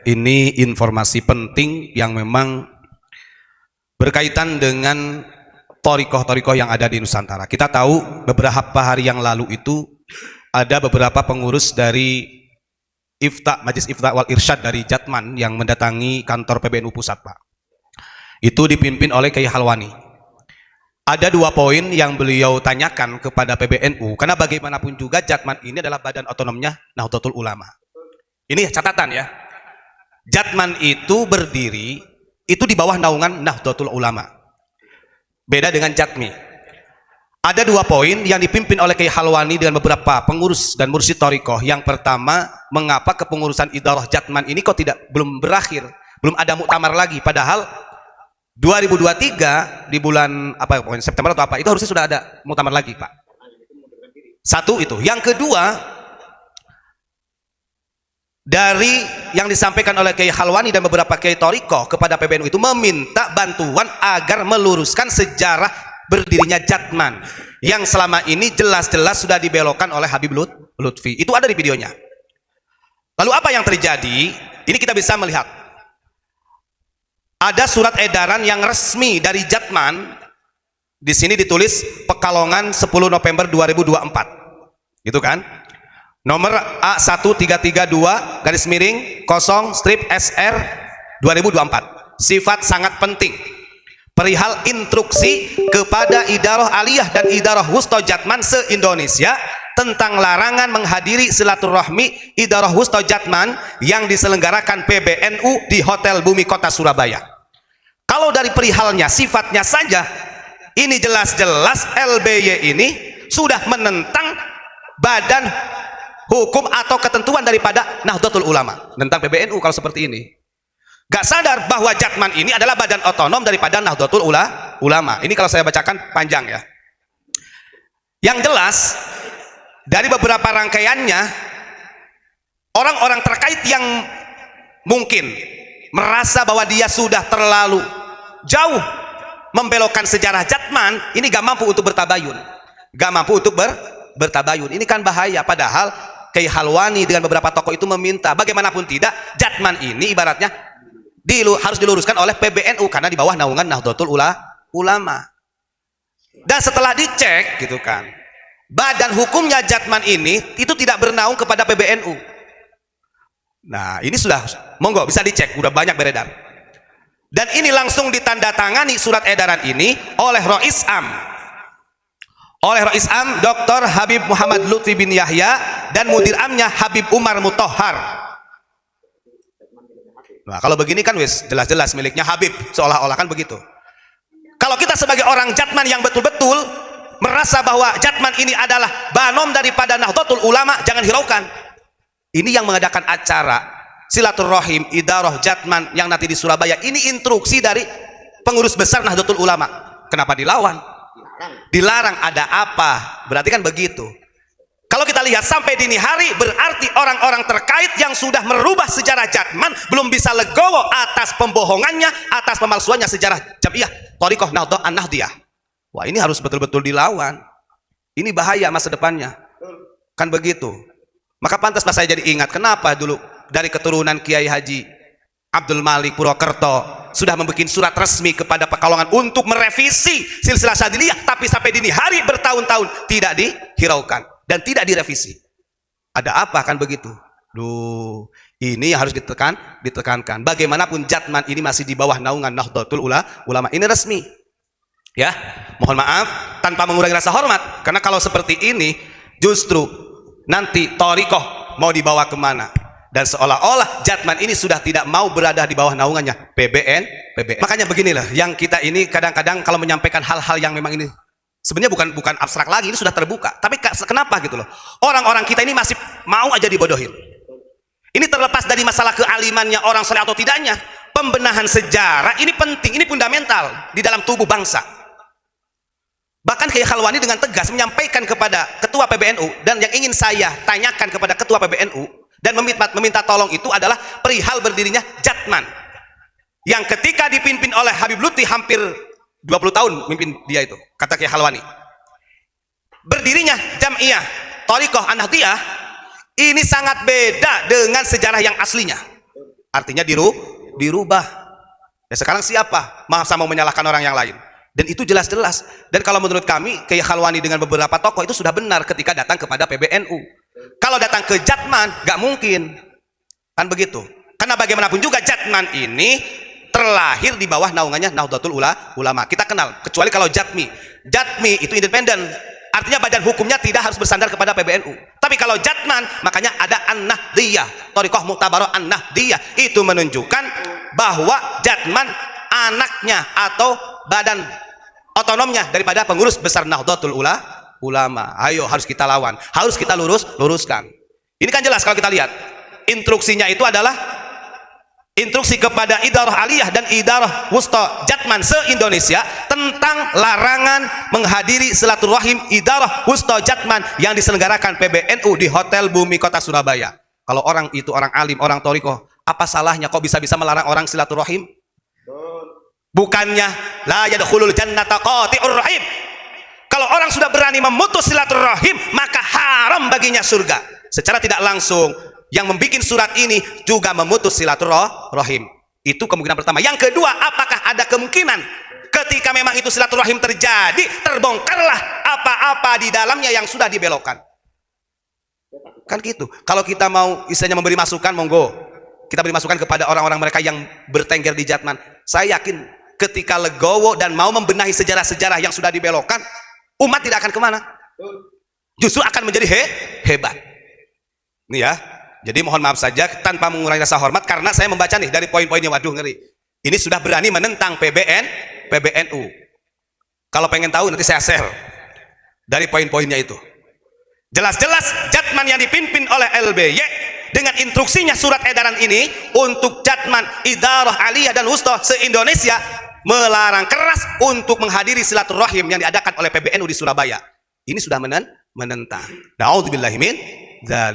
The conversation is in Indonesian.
Ini informasi penting yang memang berkaitan dengan thariqah-thariqah yang ada di Nusantara. Kita tahu beberapa hari yang lalu itu ada beberapa pengurus dari Majelis Ifta wal Irsyad dari Jatman yang mendatangi kantor PBNU Pusat, Pak. Itu dipimpin oleh Kiai Halwani. Ada 2 poin yang beliau tanyakan kepada PBNU, karena bagaimanapun juga Jatman ini adalah badan otonomnya Nahdlatul Ulama. Ini catatan ya. Jatman itu berdiri itu di bawah naungan Nahdlatul Ulama. Beda dengan Jatmi. Ada 2 poin yang dipimpin oleh Kiai Halwani dengan beberapa pengurus dan mursyid thariqah. Yang pertama, mengapa kepengurusan idarah Jatman ini kok belum berakhir, belum ada muktamar lagi, padahal 2023 di bulan September atau apa itu harusnya sudah ada muktamar lagi, Pak. Satu itu. Yang kedua, dari yang disampaikan oleh Kiai Halwani dan beberapa Kiai thariqah kepada PBNU itu meminta bantuan agar meluruskan sejarah berdirinya Jatman yang selama ini jelas-jelas sudah dibelokkan oleh Habib Lutfi. Itu ada di videonya. Lalu apa yang terjadi? Ini kita bisa melihat ada surat edaran yang resmi dari Jatman. Di sini ditulis Pekalongan 10 November 2024. Gitu kan? Nomor A1332-0/SR 2024. Sifat sangat penting. Perihal instruksi kepada Idarah Aliyah dan Idarah Wusta Jatman se-Indonesia tentang larangan menghadiri silaturahmi Idarah Wusta Jatman yang diselenggarakan PBNU di Hotel Bumi Kota Surabaya. Kalau dari perihalnya, sifatnya saja, ini jelas-jelas LBY ini sudah menentang badan hukum atau ketentuan daripada Nahdlatul Ulama, tentang PBNU. Kalau seperti ini gak sadar bahwa Jatman ini adalah badan otonom daripada Nahdlatul Ulama. Ini kalau saya bacakan panjang ya. Yang jelas dari beberapa rangkaiannya, orang-orang terkait yang mungkin merasa bahwa dia sudah terlalu jauh membelokkan sejarah Jatman, ini gak mampu untuk bertabayun, gak mampu untuk bertabayun. Ini kan bahaya. Padahal Kiai Halwani dengan beberapa tokoh itu meminta bagaimanapun tidak, Jatman ini ibaratnya harus diluruskan oleh PBNU karena di bawah naungan Nahdlatul Ulama. Dan setelah dicek gitu kan, badan hukumnya Jatman ini itu tidak bernaung kepada PBNU. Nah, ini sudah monggo bisa dicek, udah banyak beredar. Dan ini langsung ditandatangani surat edaran ini oleh Rois Am. Dr. Habib Muhammad Lutfi bin Yahya dan Mudir Amnya Habib Umar Mutahhar. Nah, kalau begini kan wis jelas-jelas miliknya Habib, seolah-olah kan begitu. Kalau kita sebagai orang Jatman yang betul-betul merasa bahwa Jatman ini adalah banom daripada Nahdlatul Ulama, jangan hiraukan. Ini yang mengadakan acara silaturahim Idarah Jatman yang nanti di Surabaya, ini instruksi dari pengurus besar Nahdlatul Ulama. Kenapa dilawan? Dilarang. Ada apa? Berarti kan begitu. Kalau kita lihat sampai dini hari, berarti orang-orang terkait yang sudah merubah sejarah Jatman belum bisa legowo atas pembohongannya, atas pemalsuannya sejarah Jam'iyah Thariqah Nahdlatul. Wah, ini harus betul-betul dilawan. Ini bahaya masa depannya. Kan begitu. Maka pantas pas saya jadi ingat kenapa dulu dari keturunan Kiai Haji Abdul Malik Purwokerto sudah membuat surat resmi kepada Pekalongan untuk merevisi silsilah Syadziliyah, tapi sampai dini hari bertahun-tahun tidak dihiraukan dan tidak direvisi. Ada apa kan begitu? Duh, ini yang harus ditekankan. Bagaimanapun Jatman ini masih di bawah naungan Nahdlatul Ulama. Ini resmi. Ya, mohon maaf tanpa mengurangi rasa hormat, karena kalau seperti ini justru nanti thariqah mau dibawa kemana? Dan seolah-olah Jatman ini sudah tidak mau berada di bawah naungannya PBN. Makanya beginilah yang kita ini kadang-kadang kalau menyampaikan hal-hal yang memang ini sebenarnya bukan abstrak lagi, ini sudah terbuka. Tapi kenapa gitu loh? Orang-orang kita ini masih mau aja dibodohin. Ini terlepas dari masalah kealimannya orang soleh atau tidaknya. Pembenahan sejarah ini penting, ini fundamental di dalam tubuh bangsa. Bahkan Kiai Halwani dengan tegas menyampaikan kepada ketua PBNU, dan yang ingin saya tanyakan kepada ketua PBNU dan meminta tolong itu adalah perihal berdirinya Jatman yang ketika dipimpin oleh Habib Lutfi hampir 20 tahun mimpin dia itu, kata Kiai Halwani. Berdirinya Jam'iyah Thariqah An-Nahdliyah ini sangat beda dengan sejarah yang aslinya. artinya dirubah. Ya sekarang siapa masa mau menyalahkan orang yang lain? Dan itu jelas-jelas. Dan kalau menurut kami, Kiai Khalwani dengan beberapa tokoh itu sudah benar ketika datang kepada PBNU. Kalau datang ke Jatman, nggak mungkin. Kan begitu. Karena bagaimanapun juga Jatman ini terlahir di bawah naungannya Nahdlatul Ulama. Kita kenal, kecuali kalau Jatmi. Jatmi itu independen. Artinya badan hukumnya tidak harus bersandar kepada PBNU. Tapi kalau Jatman, makanya ada An-Nahdliyah, Thariqah Mu'tabarah An-Nahdliyah. Itu menunjukkan bahwa Jatman anaknya atau badan otonomnya daripada pengurus besar Nahdlatul Ulama. Ayo, harus kita lawan, harus kita luruskan. Ini kan jelas kalau kita lihat. Instruksinya itu adalah instruksi kepada Idarah Aliyah dan Idarah Wusta Jatman se-Indonesia tentang larangan menghadiri silaturahim Idarah Wusta Jatman yang diselenggarakan PBNU di Hotel Bumi Kota Surabaya. Kalau orang itu orang alim, orang thariqah, apa salahnya kok bisa-bisa melarang orang silaturahim? Bukannya la yadkhulul jannata qati'ur rahim. Kalau orang sudah berani memutus silaturahim, maka haram baginya surga. Secara tidak langsung, yang membuat surat ini juga memutus silaturahim. Itu kemungkinan pertama. Yang kedua, apakah ada kemungkinan ketika memang itu silaturahim terjadi, terbongkarlah apa-apa di dalamnya yang sudah dibelokkan? Kan gitu. Kalau kita mau istilahnya memberi masukan, monggo. Kita beri masukan kepada orang-orang mereka yang bertengger di Jatman. Saya yakin ketika legowo dan mau membenahi sejarah-sejarah yang sudah dibelokkan, umat tidak akan kemana? Justru akan menjadi hebat. Nih ya. Jadi mohon maaf saja tanpa mengurangi rasa hormat karena saya membaca nih dari poin-poinnya, waduh ngeri. Ini sudah berani menentang PBNU. Kalau pengen tahu nanti saya share dari poin-poinnya itu. Jelas-jelas Jatman yang dipimpin oleh LBY dengan instruksinya surat edaran ini untuk Jatman, Idarah Aliyah dan Wusta se-Indonesia melarang keras untuk menghadiri silaturahim yang diadakan oleh PBNU di Surabaya. Ini sudah menentang. Na'udzubillahi min dzalik.